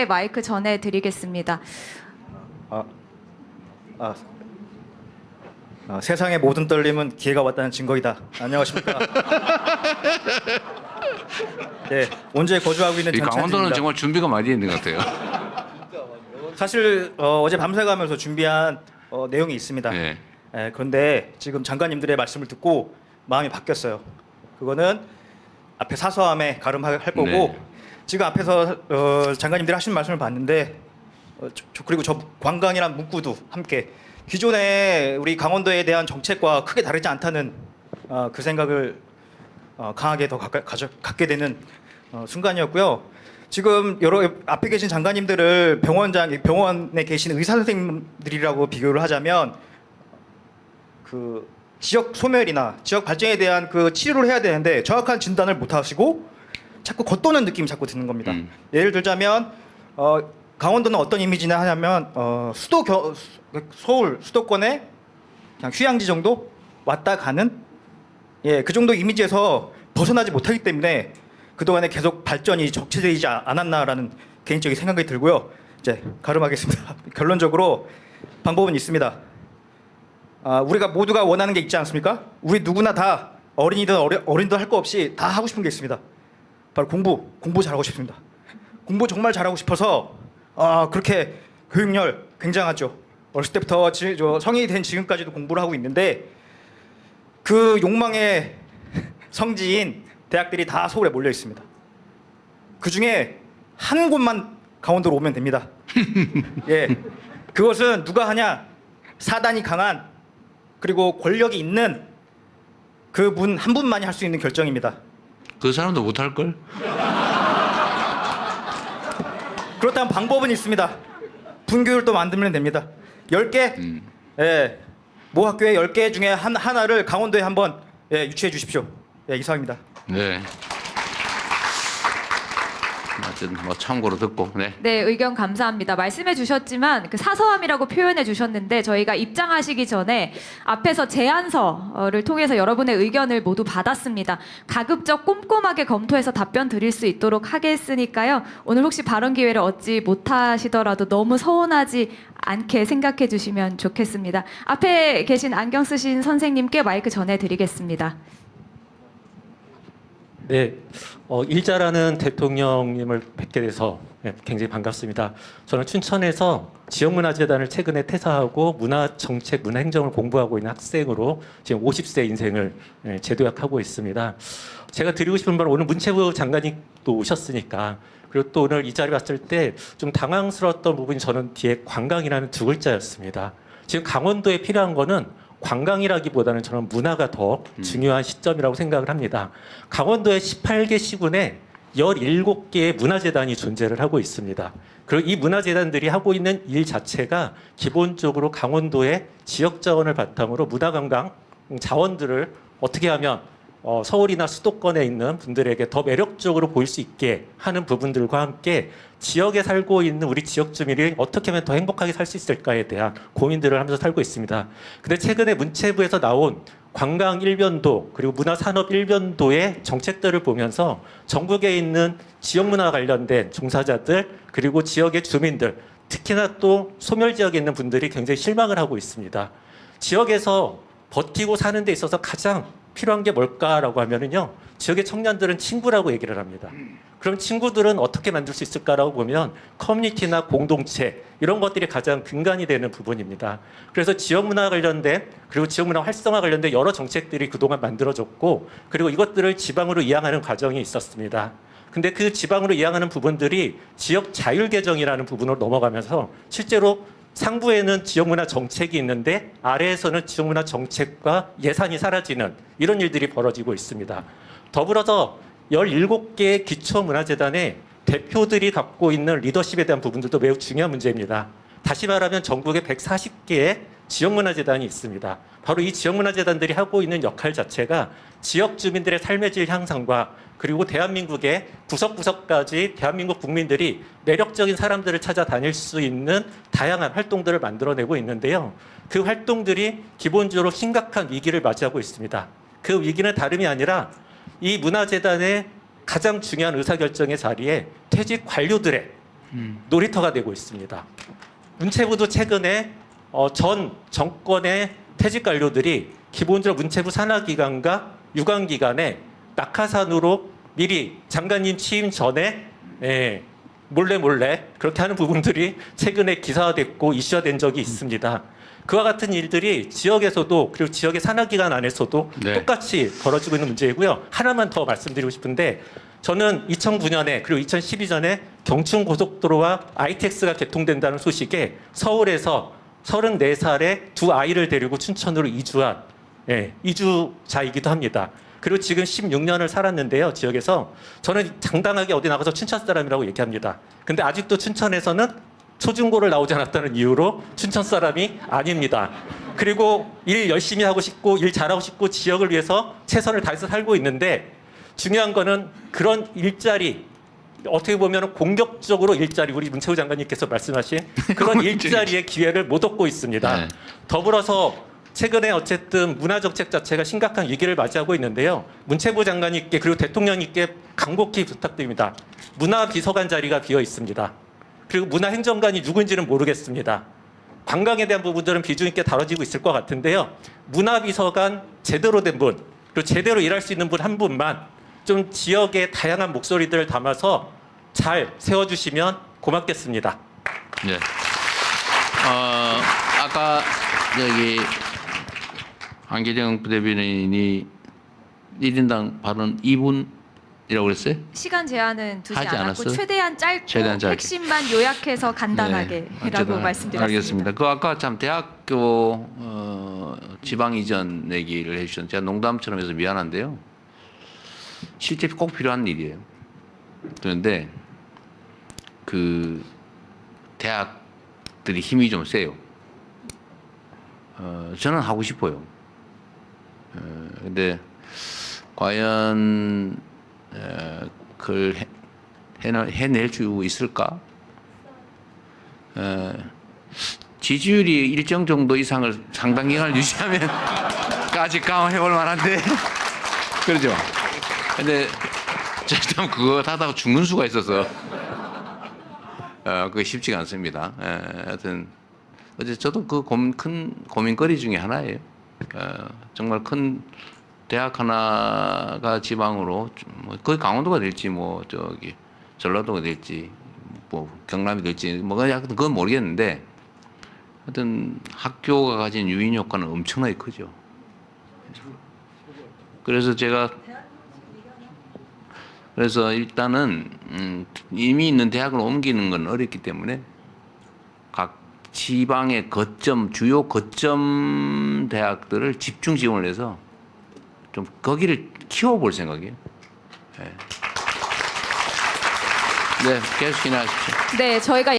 마이크 전해드리겠습니다. 아, 아, 세상의 모든 떨림은 기회가 왔다는 증거이다. 안녕하십니까? 네, 온주에 거주하고 있는 이 강원도는 전찬진입니다. 정말 준비가 많이 있는 것 같아요. 사실 어제 밤새가면서 준비한 내용이 있습니다. 네. 그런데 지금 장관님들의 말씀을 듣고 마음이 바뀌었어요. 그거는 앞에 사서함에 가름할 거고 네. 지금 앞에서 장관님들이 하신 말씀을 봤는데 그리고 저 관광이란 문구도 함께 기존에 우리 강원도에 대한 정책과 크게 다르지 않다는 그 생각을 강하게 더 갖게 되는 순간이었고요. 지금 여러 앞에 계신 장관님들을 병원에 계신 의사 선생님들이라고 비교를 하자면 그 지역 소멸이나 지역 발전에 대한 그 치료를 해야 되는데 정확한 진단을 못 하시고 자꾸 겉도는 느낌이 자꾸 드는 겁니다. 예를 들자면 강원도는 어떤 이미지나 하냐면 서울 수도권에 그냥 휴양지 정도 왔다 가는 그 정도 이미지에서 벗어나지 못하기 때문에 그동안에 계속 발전이 적체되지 않았나라는 개인적인 생각이 들고요. 이제 가름하겠습니다. 결론적으로 방법은 있습니다. 우리가 모두가 원하는 게 있지 않습니까? 우리 누구나 다 어린이든 어른도 할 거 없이 다 하고 싶은 게 있습니다. 바로 공부 잘하고 싶습니다. 공부 정말 잘하고 싶어서 그렇게 교육열 굉장하죠. 어렸을 때부터 성인이 된 지금까지도 공부를 하고 있는데 그 욕망의 성지인 대학들이 다 서울에 몰려 있습니다. 그 중에 한 곳만 강원도로 오면 됩니다. 그것은 누가 하냐? 사단이 강한 그리고 권력이 있는 그 분 한 분만이 할 수 있는 결정입니다. 그 사람도 못할 걸? 그렇다면 방법은 있습니다. 분교율도 만들면 됩니다. 10개, 모 학교에 10개 중에 하나를 강원도에 한번 유치해 주십시오. 이상입니다. 네. 어쨌든 뭐 참고로 듣고. 네. 네, 의견 감사합니다. 말씀해 주셨지만 그 사서함이라고 표현해 주셨는데 저희가 입장하시기 전에 앞에서 제안서를 통해서 여러분의 의견을 모두 받았습니다. 가급적 꼼꼼하게 검토해서 답변 드릴 수 있도록 하겠으니까요. 오늘 혹시 발언 기회를 얻지 못하시더라도 너무 서운하지 않게 생각해 주시면 좋겠습니다. 앞에 계신 안경 쓰신 선생님께 마이크 전해드리겠습니다. 네, 일자라는 대통령님을 뵙게 돼서 굉장히 반갑습니다. 저는 춘천에서 지역문화재단을 최근에 퇴사하고 문화정책, 문화행정을 공부하고 있는 학생으로 지금 50세 인생을 재도약하고 있습니다. 제가 드리고 싶은 말은 오늘 문체부 장관님 또 오셨으니까 그리고 또 오늘 이 자리 봤을 때 좀 당황스러웠던 부분이 저는 뒤에 관광이라는 두 글자였습니다. 지금 강원도에 필요한 거는 관광이라기보다는 저는 문화가 더 중요한 시점이라고 생각을 합니다. 강원도의 18개 시군에 17개의 문화재단이 존재를 하고 있습니다. 그리고 이 문화재단들이 하고 있는 일 자체가 기본적으로 강원도의 지역 자원을 바탕으로 문화관광 자원들을 어떻게 하면 서울이나 수도권에 있는 분들에게 더 매력적으로 보일 수 있게 하는 부분들과 함께 지역에 살고 있는 우리 지역 주민이 어떻게 하면 더 행복하게 살 수 있을까에 대한 고민들을 하면서 살고 있습니다. 근데 최근에 문체부에서 나온 관광 일변도 그리고 문화산업 일변도의 정책들을 보면서 전국에 있는 지역문화 관련된 종사자들 그리고 지역의 주민들 특히나 또 소멸 지역에 있는 분들이 굉장히 실망을 하고 있습니다. 지역에서 버티고 사는 데 있어서 가장 필요한 게 뭘까라고 하면은요, 지역의 청년들은 친구라고 얘기를 합니다. 그럼 친구들은 어떻게 만들 수 있을까라고 보면 커뮤니티나 공동체 이런 것들이 가장 근간이 되는 부분입니다. 그래서 지역문화 관련된 그리고 지역문화 활성화 관련된 여러 정책들이 그동안 만들어졌고 그리고 이것들을 지방으로 이양하는 과정이 있었습니다. 근데 그 지방으로 이양하는 부분들이 지역 자율개정이라는 부분으로 넘어가면서 실제로 상부에는 지역문화 정책이 있는데 아래에서는 지역문화 정책과 예산이 사라지는 이런 일들이 벌어지고 있습니다. 더불어서 17개의 기초문화재단의 대표들이 갖고 있는 리더십에 대한 부분들도 매우 중요한 문제입니다. 다시 말하면 전국에 140개의 지역문화재단이 있습니다. 바로 이 지역문화재단들이 하고 있는 역할 자체가 지역 주민들의 삶의 질 향상과 그리고 대한민국의 구석구석까지 대한민국 국민들이 매력적인 사람들을 찾아다닐 수 있는 다양한 활동들을 만들어내고 있는데요. 그 활동들이 기본적으로 심각한 위기를 맞이하고 있습니다. 그 위기는 다름이 아니라 이 문화재단의 가장 중요한 의사결정의 자리에 퇴직 관료들의 놀이터가 되고 있습니다. 문체부도 최근에 전 정권의 퇴직 관료들이 기본적으로 문체부 산하기관과 유관기관에 낙하산으로 미리 장관님 취임 전에 몰래 그렇게 하는 부분들이 최근에 기사화됐고 이슈화된 적이 있습니다. 그와 같은 일들이 지역에서도 그리고 지역의 산하기관 안에서도 네. 똑같이 벌어지고 있는 문제이고요. 하나만 더 말씀드리고 싶은데 저는 2009년에 그리고 2012년에 경춘고속도로와 ITX가 개통된다는 소식에 서울에서 34살의 두 아이를 데리고 춘천으로 이주한 이주자이기도 합니다. 그리고 지금 16년을 살았는데요. 지역에서 저는 당당하게 어디 나가서 춘천 사람이라고 얘기합니다. 근데 아직도 춘천에서는 초중고를 나오지 않았다는 이유로 춘천 사람이 아닙니다. 그리고 일 열심히 하고 싶고 일 잘하고 싶고 지역을 위해서 최선을 다해서 살고 있는데 중요한 거는 그런 일자리 어떻게 보면 공격적으로 일자리 우리 문체부 장관님께서 말씀하신 그런 일자리의 기회를 못 얻고 있습니다. 네. 더불어서 최근에 어쨌든 문화정책 자체가 심각한 위기를 맞이하고 있는데요. 문체부 장관님께 그리고 대통령님께 간곡히 부탁드립니다. 문화비서관 자리가 비어 있습니다. 그리고 문화행정관이 누군지는 모르겠습니다. 관광에 대한 부분들은 비중 있게 다뤄지고 있을 것 같은데요. 문화비서관 제대로 된 분, 그리고 제대로 일할 수 있는 분 한 분만 좀 지역의 다양한 목소리들을 담아서 잘 세워주시면 고맙겠습니다. 네. 아까 여기 한기정 부대변인이 1인당 발언 2분이라고 그랬어요? 시간 제한은 두지 하지 않았고 않았어요? 최대한 짧고 최대한 짧게. 핵심만 요약해서 간단하게라고 어쨌든 말씀드렸습니다. 알겠습니다. 그 아까 참 대학교 지방 이전 얘기를 해주셨는데 제가 농담처럼 해서 미안한데요. 실제 꼭 필요한 일이에요. 그런데 그 대학들이 힘이 좀 세요. 저는 하고 싶어요. 근데 과연 그걸 해낼 수 있을까? 지지율이 일정 정도 이상을 상당 기간을 유지하면 아직 강화해볼 만한데 그러죠. 근데 참 그거 하다가 죽는 수가 있어서 그게 쉽지가 않습니다. 하여튼 어제 저도 그 큰 고민거리 중에 하나예요. 정말 큰 대학 하나가 지방으로 뭐 거의 강원도가 될지 뭐 저기 전라도가 될지 뭐 경남이 될지 뭐 그건 모르겠는데 하여튼 학교가 가진 유인 효과는 엄청나게 크죠. 그래서 일단은 이미 있는 대학을 옮기는 건 어렵기 때문에 각 지방의 주요 거점 대학들을 집중 지원을 해서 좀 거기를 키워볼 생각이에요. 네, 계속 진행하십시오. 네, 저희가